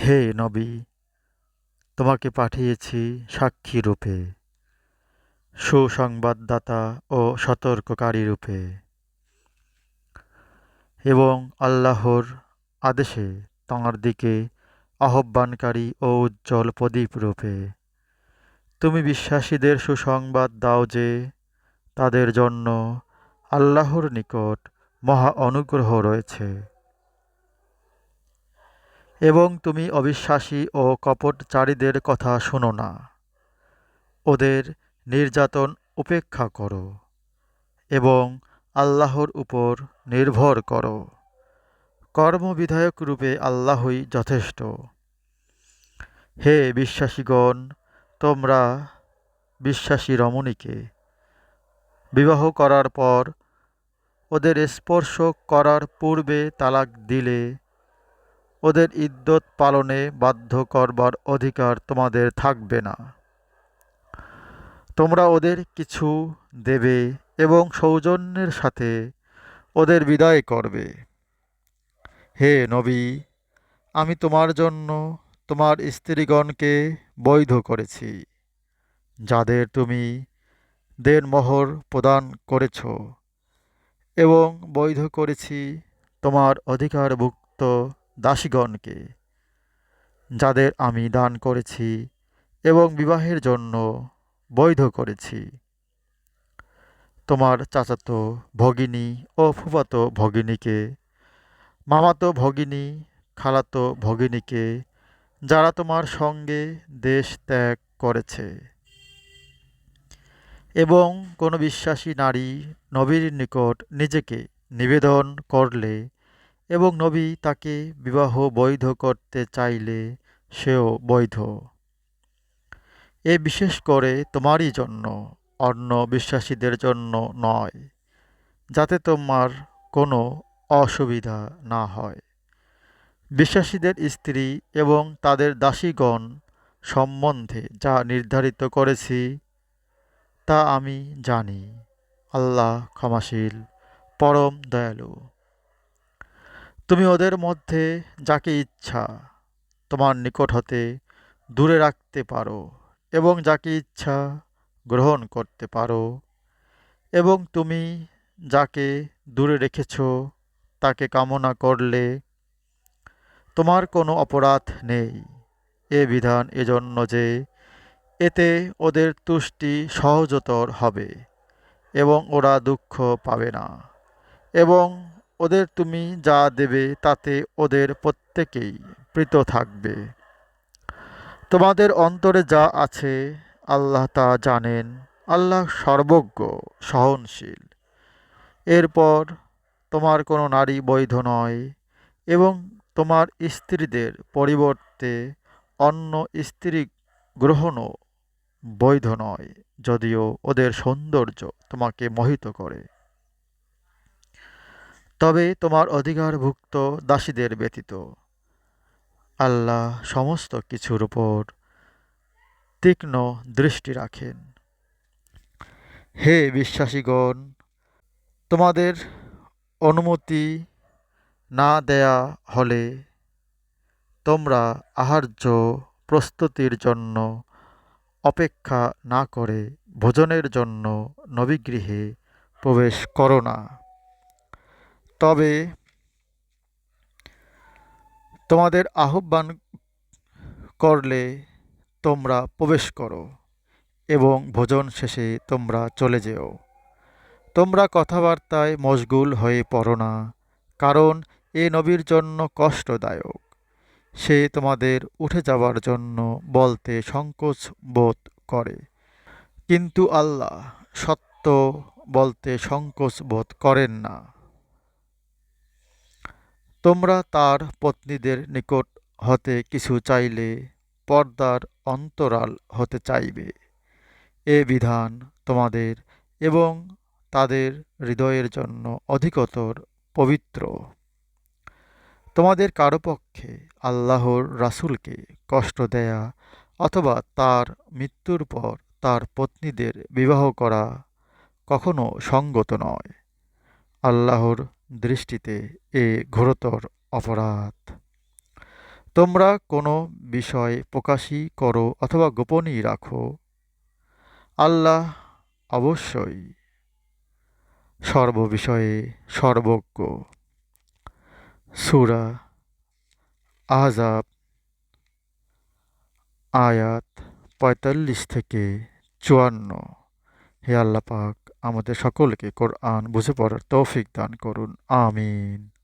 হে নবী, তোমাকে পাঠিয়েছি সাক্ষী রূপে, সুসংবাদদাতা ও সতর্ককারী রূপে, এবং আল্লাহর আদেশে তাঁর দিকে আহ্বানকারী ও উজ্জ্বল প্রদীপ রূপে। তুমি বিশ্বাসীদের সুসংবাদ দাও যে তাদের জন্য আল্লাহর নিকট মহা অনুগ্রহ রয়েছে, এবং তুমি অবিশ্বাসী ও কপটচারীদের কথা শোনো না। ওদের নির্যাতন উপেক্ষা করো এবং আল্লাহর উপর নির্ভর করো। কর্মবিধায়ক রূপে আল্লাহই যথেষ্ট। হে বিশ্বাসীগণ, তোমরা বিশ্বাসী রমণীকে বিবাহ করার পর ওদের স্পর্শ করার পূর্বে তালাক দিলে ওদের ইদ্যত পালনে বাধ্য করবার অধিকার তোমাদের থাকবে না। তোমরা ওদের কিছু দেবে এবং সৌজন্যের সাথে ওদের বিদায় করবে। হে নবী, আমি তোমার জন্য তোমার স্ত্রীগণকে বৈধ করেছি, যাদের তুমি দেনমোহর প্রদান করেছ, এবং বৈধ করেছি তোমার অধিকারভুক্ত দাসীগণকে, যাদের আমি দান করেছি এবং বিবাহের জন্য বৈধ করেছি। তোমার চাচাতো ভগিনী ও ফুফাতো ভগিনীকে, মামাতো ভগিনী, খালাতো ভগিনীকে, যারা তোমার সঙ্গে দেশ ত্যাগ করেছে। এবং কোনো বিশ্বাসী নারী নবীর নিকট নিজেকে নিবেদন করলে এবং নবী তাকে বিবাহ বৈধ করতে চাইলে সেও বৈধ। এ বিশেষ করে তোমারই জন্য, অন্য বিশ্বাসীদের জন্য নয়, যাতে তোমার কোনো অসুবিধা না হয়। বিশ্বাসীদের স্ত্রী এবং তাদের দাসীগণ সম্বন্ধে যা নির্ধারিত করেছি তা আমি জানি। আল্লাহ ক্ষমাশীল, পরম দয়ালু। তুমি ওদের মধ্যে যাকে ইচ্ছা তোমার নিকট হতে দূরে রাখতে পারো এবং যাকে ইচ্ছা গ্রহণ করতে পারো, এবং তুমি যাকে দূরে রেখেছ তাকে কামনা করলে তোমার কোনো অপরাধ নেই। এ বিধান এজন্য যে এতে ওদের তুষ্টি সহজতর হবে এবং ওরা দুঃখ পাবে না, এবং ওদের তুমি যা দেবে তাতে ওদের প্রত্যেকেই প্রীত থাকবে। তোমাদের অন্তরে যা আছে আল্লাহ তা জানেন। আল্লাহ সর্বজ্ঞ, সহনশীল। এরপর তোমার কোনো নারী বৈধ নয়, এবং তোমার স্ত্রীদের পরিবর্তে অন্য স্ত্রী গ্রহণও বৈধ নয়, যদিও ওদের সৌন্দর্য তোমাকে মোহিত করে। তবে তোমার অধিকারভুক্ত দাসীদের ব্যতীত আল্লাহ সমস্ত কিছুর উপর তীক্ষ্ণ দৃষ্টি রাখেন। হে বিশ্বাসীগণ, তোমাদের অনুমতি না দেয়া হলে তোমরা আহার্য প্রস্তুতির জন্য অপেক্ষা না করে ভোজনের জন্য নবীগৃহে প্রবেশ করো না। তবে তোমাদের আহ্বান করলে তোমরা প্রবেশ করো, এবং ভোজন শেষে তোমরা চলে যেও। তোমরা কথাবার্তায় মশগুল হয়ে পড়ো না, কারণ এ নবীর জন্য কষ্টদায়ক। সে তোমাদের উঠে যাবার জন্য বলতে সংকোচ বোধ করে, কিন্তু আল্লাহ সত্য বলতে সংকোচ বোধ করেন না। তোমরা তার পত্নীদের নিকট হতে কিছু চাইলে পর্দার অন্তরাল হতে চাইবে। এ বিধান তোমাদের এবং তাদের হৃদয়ের জন্য অধিকতর পবিত্র। তোমাদের কারো পক্ষে আল্লাহর রাসূলকে কষ্ট দেয়া অথবা তার মৃত্যুর পর তার পত্নীদের বিবাহ করা কখনো সঙ্গত নয়। আল্লাহর দৃষ্টিতে এ ঘোরতর অপরাধ। তোমরা কোনো বিষয় প্রকাশই করো অথবা গোপনই রাখো, আল্লাহ অবশ্যই সর্ববিষয়ে সর্বজ্ঞ। সূরা আহজাব আয়াত ৪৫ থেকে ৫৪। হে আল্লাহ পাক, আমাদের সকলকে কোরআন বুঝে পড়ার তৌফিক দান করুন। আমিন।